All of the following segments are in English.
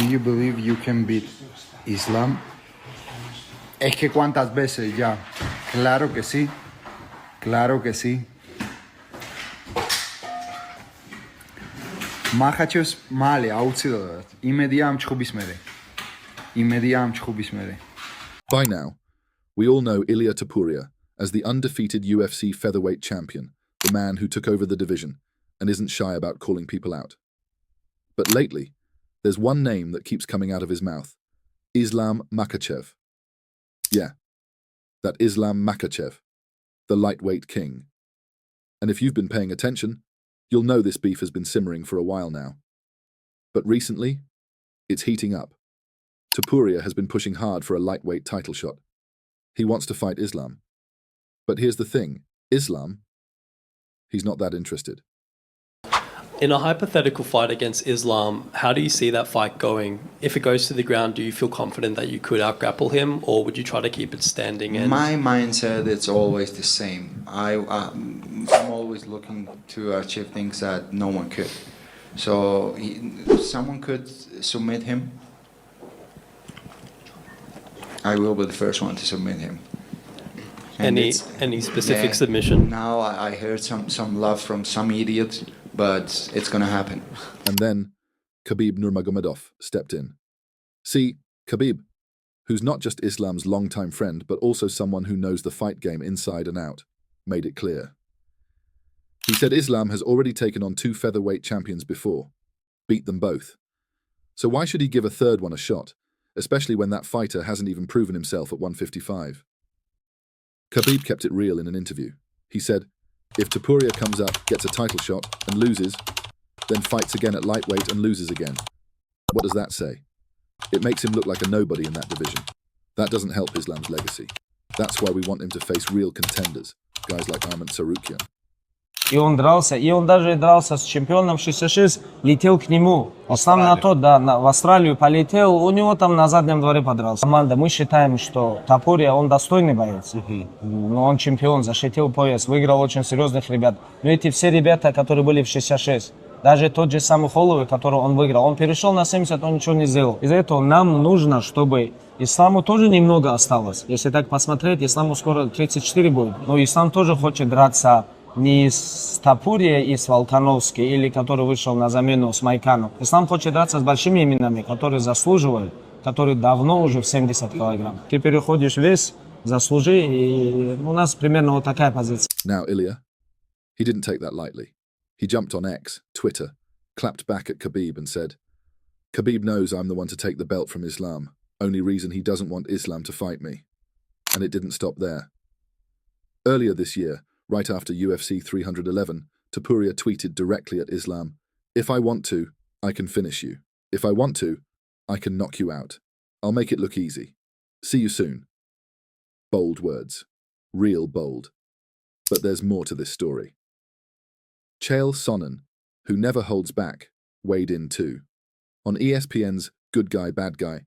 Do you believe you can beat Islam? Es que cuántas veces ya. Claro que sí. Claro que sí. Makhachev male აუცილებლად. იმედია ამ ჩხუბის მერე. იმედია ამ ჩხუბის მერე. By now, we all know Ilia Topuria as the undefeated UFC featherweight champion, the man who took over the division and isn't shy about calling people out. But lately, there's one name that keeps coming out of his mouth: Islam Makhachev. Yeah, that Islam Makhachev, the lightweight king. And if you've been paying attention, you'll know this beef has been simmering for a while now. But recently, it's heating up. Topuria has been pushing hard for a lightweight title shot. He wants to fight Islam. But here's the thing, Islam, he's not that interested. In a hypothetical fight against Islam, how do you see that fight going? If it goes to the ground, do you feel confident that you could out-grapple him, or would you try to keep it standing? And my mindset is always the same. I'm always looking to achieve things that no one could. So someone could submit him. I will be the first one to submit him. And any specific submission? Now I heard some love from some idiot, but it's gonna happen. And then Khabib Nurmagomedov stepped in. See, Khabib, who's not just Islam's longtime friend, but also someone who knows the fight game inside and out, made it clear. He said Islam has already taken on 2 featherweight champions before, beat them both. So why should he give a third one a shot, especially when that fighter hasn't even proven himself at 155? Khabib kept it real in an interview. He said, if Topuria comes up, gets a title shot, and loses, then fights again at lightweight and loses again. What does that say? It makes him look like a nobody in that division. That doesn't help Islam's legacy. That's why we want him to face real contenders, guys like Arman Tsarukyan. И он дрался, и он даже дрался с чемпионом 66, летел к нему. Он сам на то, да, в Австралию полетел, у него там на заднем дворе подрался. Команда, мы считаем, что Топурия, он достойный боец. Но он чемпион, защитил пояс, выиграл очень серьезных ребят. Но эти все ребята, которые были в 66, даже тот же самый Холловый, которого он выиграл, он перешел на 70, он ничего не сделал. Из-за этого нам нужно, чтобы Исламу тоже немного осталось. Если так посмотреть, Исламу скоро 34 будет. Но Ислам тоже хочет драться не с Топурией и с Волкановски, или который вышел на замену с Майканом. Ислам хочет драться с большими именами, которые заслуживают, которые давно уже в 70 килограмм. Ты переходишь вес, заслужи, и у нас примерно вот такая позиция. Now Ilia, he didn't take that lightly. He jumped on X, Twitter, clapped back at Khabib and said, Khabib knows I'm the one to take the belt from Islam. Only reason he doesn't want Islam to fight me. And it didn't stop there. Earlier this year, right after UFC 311, Topuria tweeted directly at Islam, if I want to, I can finish you. If I want to, I can knock you out. I'll make it look easy. See you soon. Bold words. Real bold. But there's more to this story. Chael Sonnen, who never holds back, weighed in too. On ESPN's Good Guy, Bad Guy,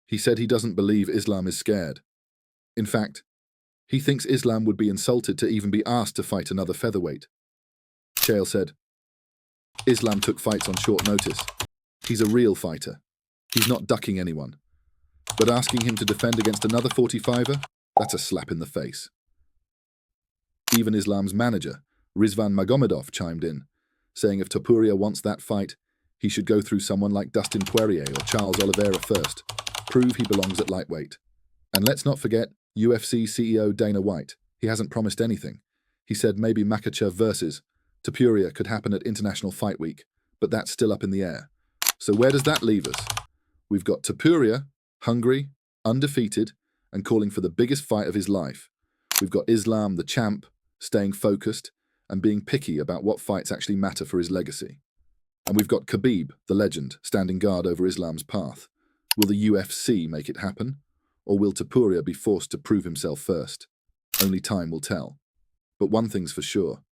he said he doesn't believe Islam is scared. In fact, he thinks Islam would be insulted to even be asked to fight another featherweight. Chael said, Islam took fights on short notice. He's a real fighter. He's not ducking anyone. But asking him to defend against another 45er, that's a slap in the face. Even Islam's manager, Rizvan Magomedov, chimed in, saying if Topuria wants that fight, he should go through someone like Dustin Poirier or Charles Oliveira first, prove he belongs at lightweight. And let's not forget UFC CEO Dana White. He hasn't promised anything. He said maybe Makhachev versus Topuria could happen at International Fight Week, but that's still up in the air. So where does that leave us? We've got Topuria, hungry, undefeated, and calling for the biggest fight of his life. We've got Islam, the champ, staying focused and being picky about what fights actually matter for his legacy. And we've got Khabib, the legend, standing guard over Islam's path. Will the UFC make it happen? Or will Topuria be forced to prove himself first? Only time will tell. But one thing's for sure,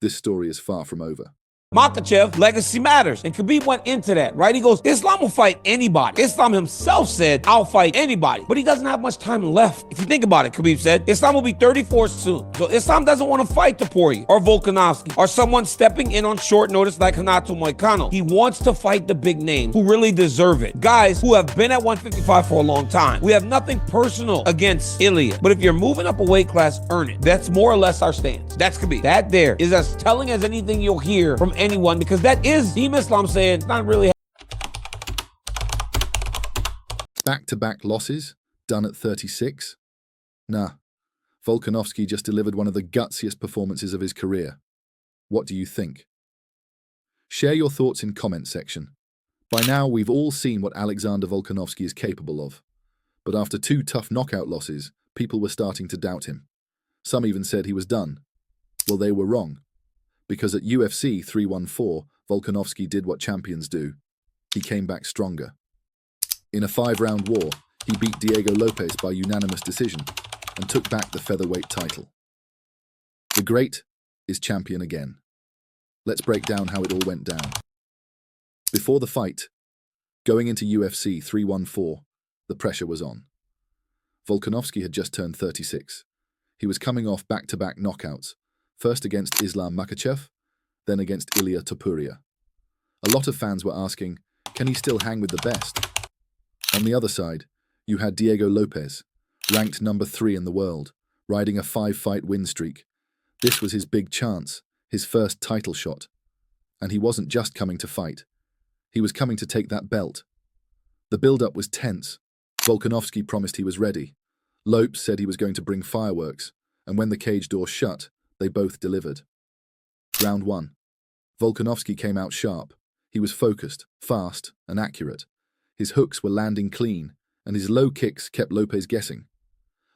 this story is far from over. Makhachev, legacy matters. And Khabib went into that, right? He goes, Islam will fight anybody. Islam himself said, I'll fight anybody. But he doesn't have much time left. If you think about it, Khabib said, Islam will be 34 soon. So Islam doesn't want to fight Topuria or Volkanovski or someone stepping in on short notice like Renato Moicano. He wants to fight the big names who really deserve it. Guys who have been at 155 for a long time. We have nothing personal against Ilia. But if you're moving up a weight class, earn it. That's more or less our stance. That's Khabib. That there is as telling as anything you'll hear from anyone, because that is Team Islam saying it's not really. Back-to-back losses, done at 36? Nah, Volkanovski just delivered one of the gutsiest performances of his career. What do you think? Share your thoughts in comment section. By now, we've all seen what Alexander Volkanovski is capable of. But after 2 tough knockout losses, people were starting to doubt him. Some even said he was done. Well, they were wrong. Because at UFC 314, Volkanovski did what champions do. He came back stronger. In a 5-round war, he beat Diego Lopez by unanimous decision and took back the featherweight title. The great is champion again. Let's break down how it all went down. Before the fight, going into UFC 314, the pressure was on. Volkanovski had just turned 36. He was coming off back-to-back knockouts, first against Islam Makhachev, then against Ilia Topuria. A lot of fans were asking, can he still hang with the best? On the other side, you had Diego Lopez, ranked number 3 in the world, riding a 5-fight win streak. This was his big chance, his first title shot. And he wasn't just coming to fight. He was coming to take that belt. The build-up was tense. Volkanovski promised he was ready. Lopes said he was going to bring fireworks, and when the cage door shut, they both delivered. Round 1. Volkanovski came out sharp. He was focused, fast, and accurate. His hooks were landing clean, and his low kicks kept Lopez guessing.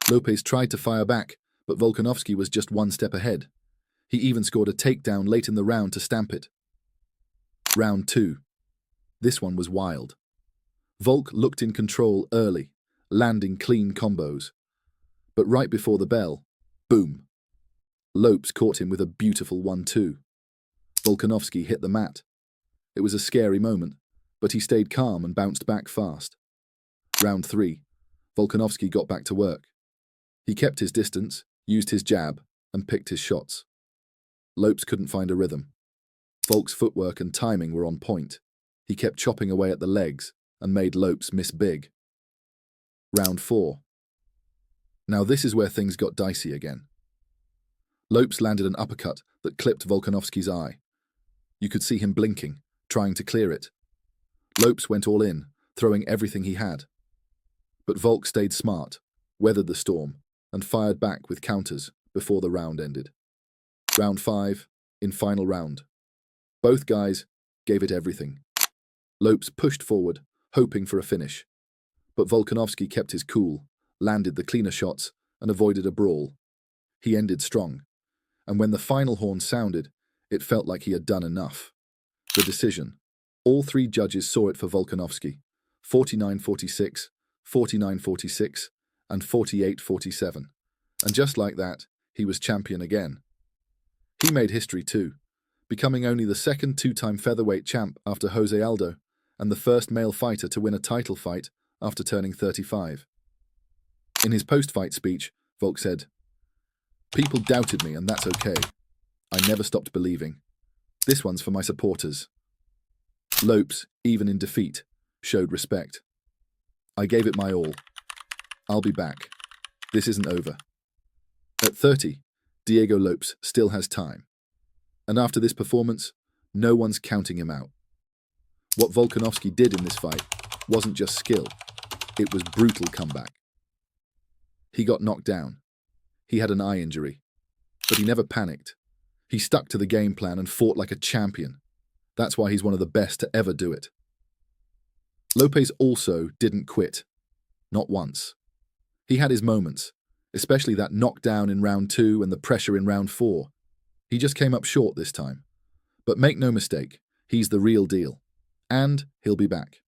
Lopez tried to fire back, but Volkanovski was just 1 step ahead. He even scored a takedown late in the round to stamp it. Round 2. This one was wild. Volk looked in control early, landing clean combos. But right before the bell, boom. Lopes caught him with a beautiful 1-2. Volkanovski hit the mat. It was a scary moment, but he stayed calm and bounced back fast. Round 3. Volkanovski got back to work. He kept his distance, used his jab, and picked his shots. Lopes couldn't find a rhythm. Volk's footwork and timing were on point. He kept chopping away at the legs and made Lopes miss big. Round 4. Now this is where things got dicey again. Lopes landed an uppercut that clipped Volkanovski's eye. You could see him blinking, trying to clear it. Lopes went all in, throwing everything he had. But Volk stayed smart, weathered the storm, and fired back with counters before the round ended. Round 5, in final round. Both guys gave it everything. Lopes pushed forward, hoping for a finish. But Volkanovski kept his cool, landed the cleaner shots, and avoided a brawl. He ended strong, and when the final horn sounded, it felt like he had done enough. The decision. All 3 judges saw it for Volkanovski, 49-46, 49-46, and 48-47. And just like that, he was champion again. He made history too, becoming only the second 2-time featherweight champ after Jose Aldo, and the first male fighter to win a title fight after turning 35. In his post-fight speech, Volk said, "People doubted me, and that's okay. I never stopped believing. This one's for my supporters." Lopes, even in defeat, showed respect. "I gave it my all. I'll be back. This isn't over." At 30, Diego Lopes still has time. And after this performance, no one's counting him out. What Volkanovski did in this fight wasn't just skill, it was brutal comeback. He got knocked down. He had an eye injury. But he never panicked. He stuck to the game plan and fought like a champion. That's why he's one of the best to ever do it. Lopez also didn't quit. Not once. He had his moments, especially that knockdown in round 2 and the pressure in round 4. He just came up short this time. But make no mistake, he's the real deal. And he'll be back.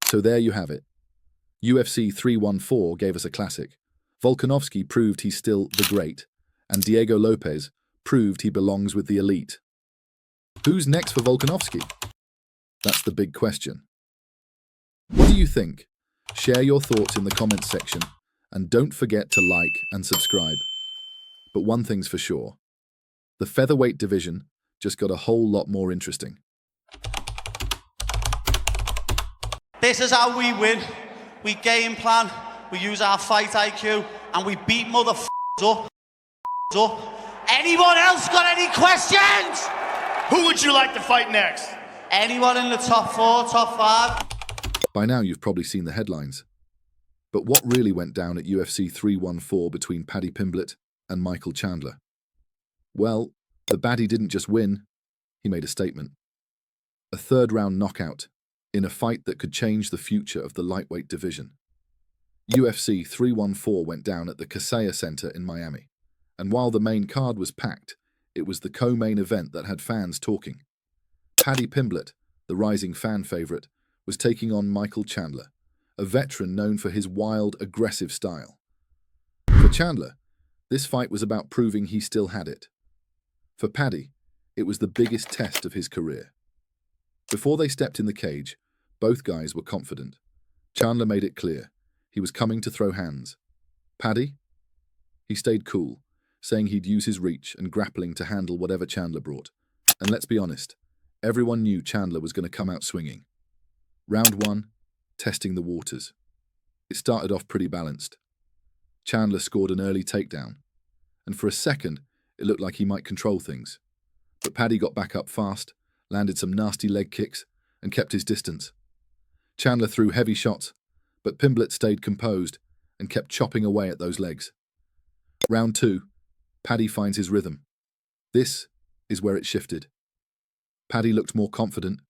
So there you have it. UFC 314 gave us a classic. Volkanovski proved he's still the great, and Diego Lopez proved he belongs with the elite. Who's next for Volkanovski? That's the big question. What do you think? Share your thoughts in the comments section, and don't forget to like and subscribe. But one thing's for sure, the featherweight division just got a whole lot more interesting. This is how we win. We game plan, we use our fight IQ, and we beat motherfuckers up. Anyone else got any questions? Who would you like to fight next? Anyone in the top 4, top 5? By now you've probably seen the headlines. But what really went down at UFC 314 between Paddy Pimblett and Michael Chandler? Well, the baddie didn't just win, he made a statement. A third-round knockout in a fight that could change the future of the lightweight division. UFC 314 went down at the Kaseya Center in Miami, and while the main card was packed, it was the co-main event that had fans talking. Paddy Pimblett, the rising fan favorite, was taking on Michael Chandler, a veteran known for his wild, aggressive style. For Chandler, this fight was about proving he still had it. For Paddy, it was the biggest test of his career. Before they stepped in the cage, both guys were confident. Chandler made it clear he was coming to throw hands. Paddy? He stayed cool, saying he'd use his reach and grappling to handle whatever Chandler brought. And let's be honest, everyone knew Chandler was going to come out swinging. Round 1, testing the waters. It started off pretty balanced. Chandler scored an early takedown, and for a second, it looked like he might control things. But Paddy got back up fast, landed some nasty leg kicks, and kept his distance. Chandler threw heavy shots, but Pimblett stayed composed and kept chopping away at those legs. Round 2, Paddy finds his rhythm. This is where it shifted. Paddy looked more confident,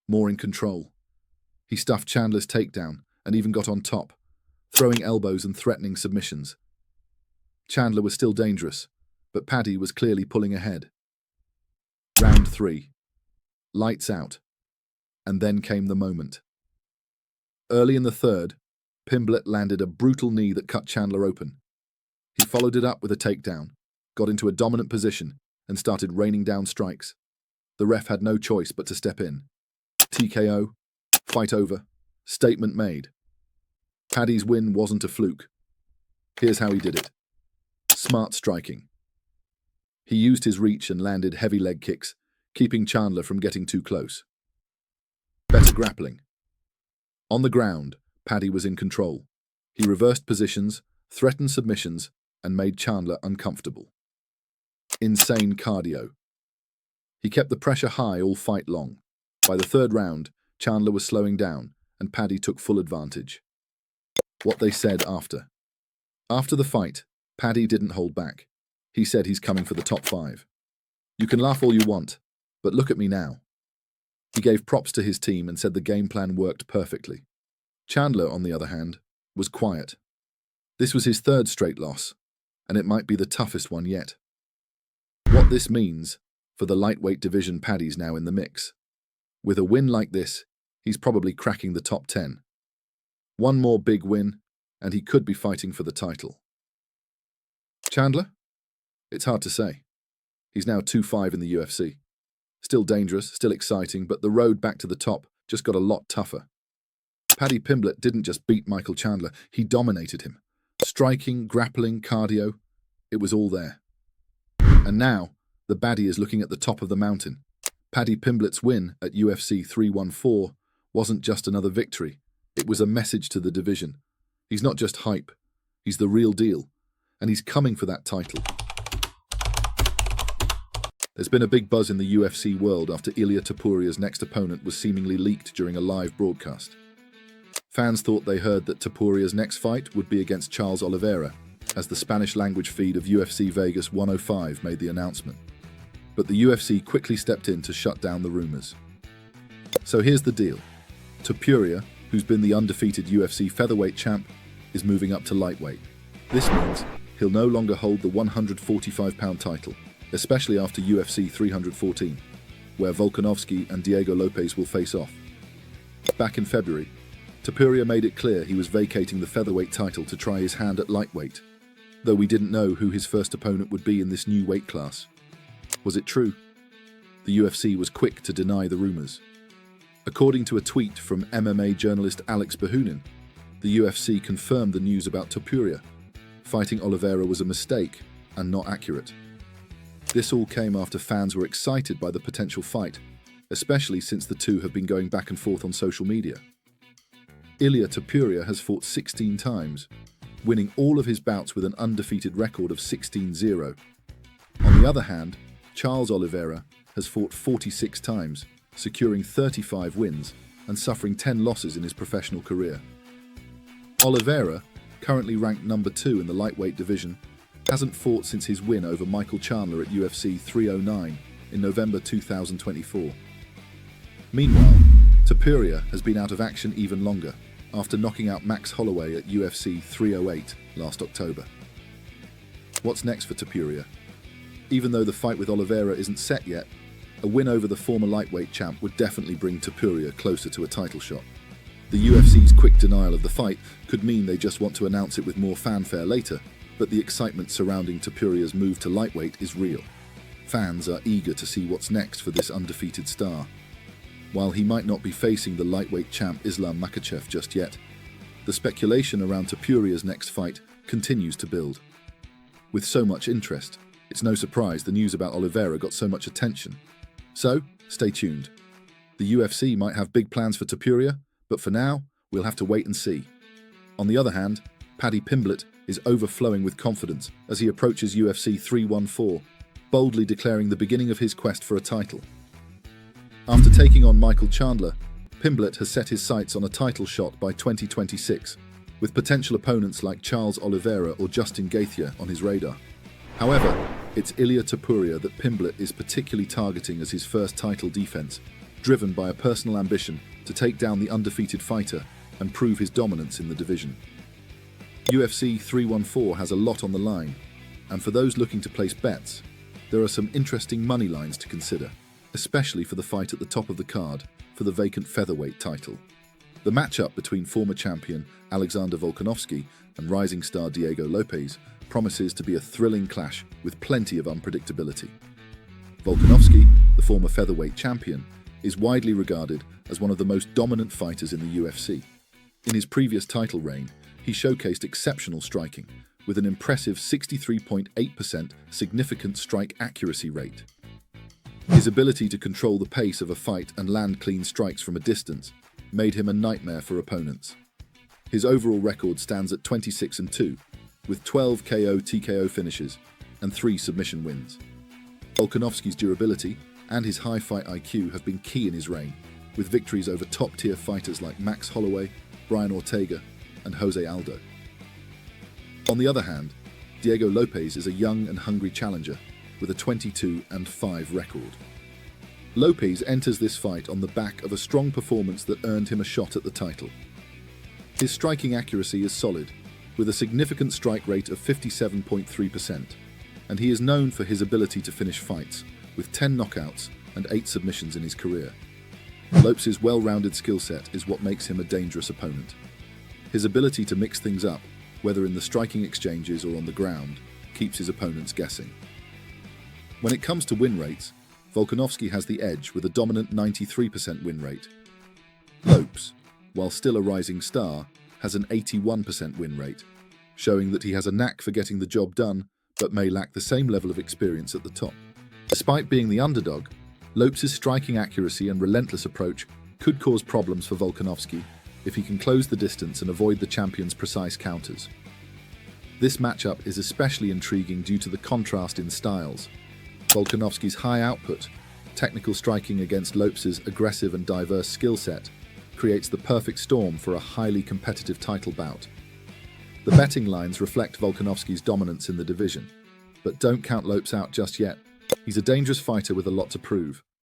more in control. He stuffed Chandler's takedown and even got on top, throwing elbows and threatening submissions. Chandler was still dangerous, but Paddy was clearly pulling ahead. Round 3. Lights out. And then came the moment. Early in the third, Pimblett landed a brutal knee that cut Chandler open. He followed it up with a takedown, got into a dominant position, and started raining down strikes. The ref had no choice but to step in. TKO, fight over, statement made. Paddy's win wasn't a fluke. Here's how he did it. Smart striking. He used his reach and landed heavy leg kicks, keeping Chandler from getting too close. Better grappling. On the ground, Paddy was in control. He reversed positions, threatened submissions, and made Chandler uncomfortable. Insane cardio. He kept the pressure high all fight long. By the third round, Chandler was slowing down, and Paddy took full advantage. What they said after. After the fight, Paddy didn't hold back. He said he's coming for the top 5. You can laugh all you want, but look at me now. He gave props to his team and said the game plan worked perfectly. Chandler, on the other hand, was quiet. This was his third straight loss, and it might be the toughest one yet. What this means for the lightweight division, Paddy's now in the mix. With a win like this, he's probably cracking the top 10. One more big win, and he could be fighting for the title. Chandler? It's hard to say. He's now 2-5 in the UFC. Still dangerous, still exciting, but the road back to the top just got a lot tougher. Paddy Pimblett didn't just beat Michael Chandler, he dominated him. Striking, grappling, cardio, it was all there. And now, the baddie is looking at the top of the mountain. Paddy Pimblett's win at UFC 314 wasn't just another victory, it was a message to the division. He's not just hype, he's the real deal, and he's coming for that title. There's been a big buzz in the UFC world after Ilia Topuria's next opponent was seemingly leaked during a live broadcast. Fans thought they heard that Topuria's next fight would be against Charles Oliveira, as the Spanish-language feed of UFC Vegas 105 made the announcement. But the UFC quickly stepped in to shut down the rumors. So here's the deal. Topuria, who's been the undefeated UFC featherweight champ, is moving up to lightweight. This means he'll no longer hold the 145-pound title, especially after UFC 314, where Volkanovski and Diego Lopez will face off. Back in February, Topuria made it clear he was vacating the featherweight title to try his hand at lightweight, though we didn't know who his first opponent would be in this new weight class. Was it true? the UFC was quick to deny the rumors. According to a tweet from MMA journalist Alex Bahunin, the UFC confirmed the news about Topuria. Fighting Oliveira was a mistake and not accurate. This all came after fans were excited by the potential fight, especially since the two have been going back and forth on social media. Ilia Topuria has fought 16 times, winning all of his bouts with an undefeated record of 16-0. On the other hand, Charles Oliveira has fought 46 times, securing 35 wins and suffering 10 losses in his professional career. Oliveira, currently ranked number 2 in the lightweight division, hasn't fought since his win over Michael Chandler at UFC 309 in November 2024. Meanwhile, Topuria has been out of action even longer, after knocking out Max Holloway at UFC 308 last October. What's next for Topuria? Even though the fight with Oliveira isn't set yet, a win over the former lightweight champ would definitely bring Topuria closer to a title shot. The UFC's quick denial of the fight could mean they just want to announce it with more fanfare later, but the excitement surrounding Topuria's move to lightweight is real. Fans are eager to see what's next for this undefeated star. While he might not be facing the lightweight champ Islam Makhachev just yet, the speculation around Topuria's next fight continues to build. With so much interest, it's no surprise the news about Oliveira got so much attention. So, stay tuned. The UFC might have big plans for Topuria, but for now, we'll have to wait and see. On the other hand, Paddy Pimblett is overflowing with confidence as he approaches UFC 314, boldly declaring the beginning of his quest for a title. After taking on Michael Chandler, Pimblett has set his sights on a title shot by 2026, with potential opponents like Charles Oliveira or Justin Gaethje on his radar. However, it's Ilia Topuria that Pimblett is particularly targeting as his first title defense, driven by a personal ambition to take down the undefeated fighter and prove his dominance in the division. UFC 314 has a lot on the line, and for those looking to place bets, there are some interesting money lines to consider, especially for the fight at the top of the card for the vacant featherweight title. The matchup between former champion Alexander Volkanovski and rising star Diego Lopes promises to be a thrilling clash with plenty of unpredictability. Volkanovski, the former featherweight champion, is widely regarded as one of the most dominant fighters in the UFC. In his previous title reign, he showcased exceptional striking, with an impressive 63.8% significant strike accuracy rate. His ability to control the pace of a fight and land clean strikes from a distance made him a nightmare for opponents. His overall record stands at 26-2, with 12 KO TKO finishes and 3 submission wins. Volkanovski's durability and his high fight IQ have been key in his reign, with victories over top-tier fighters like Max Holloway, Brian Ortega, and Jose Aldo. On the other hand, Diego Lopes is a young and hungry challenger with a 22-5 record. Lopes enters this fight on the back of a strong performance that earned him a shot at the title. His striking accuracy is solid, with a significant strike rate of 57.3%, and he is known for his ability to finish fights, with 10 knockouts and 8 submissions in his career. Lopes' well-rounded skill set is what makes him a dangerous opponent. His ability to mix things up, whether in the striking exchanges or on the ground, keeps his opponents guessing. When it comes to win rates, Volkanovski has the edge with a dominant 93% win rate. Lopes, while still a rising star, has an 81% win rate, showing that he has a knack for getting the job done, but may lack the same level of experience at the top. Despite being the underdog, Lopes' striking accuracy and relentless approach could cause problems for Volkanovski if he can close the distance and avoid the champion's precise counters. This matchup is especially intriguing due to the contrast in styles. Volkanovski's high output, technical striking against Lopes' aggressive and diverse skill set, creates the perfect storm for a highly competitive title bout. The betting lines reflect Volkanovski's dominance in the division, but don't count Lopes out just yet. He's a dangerous fighter with a lot to prove.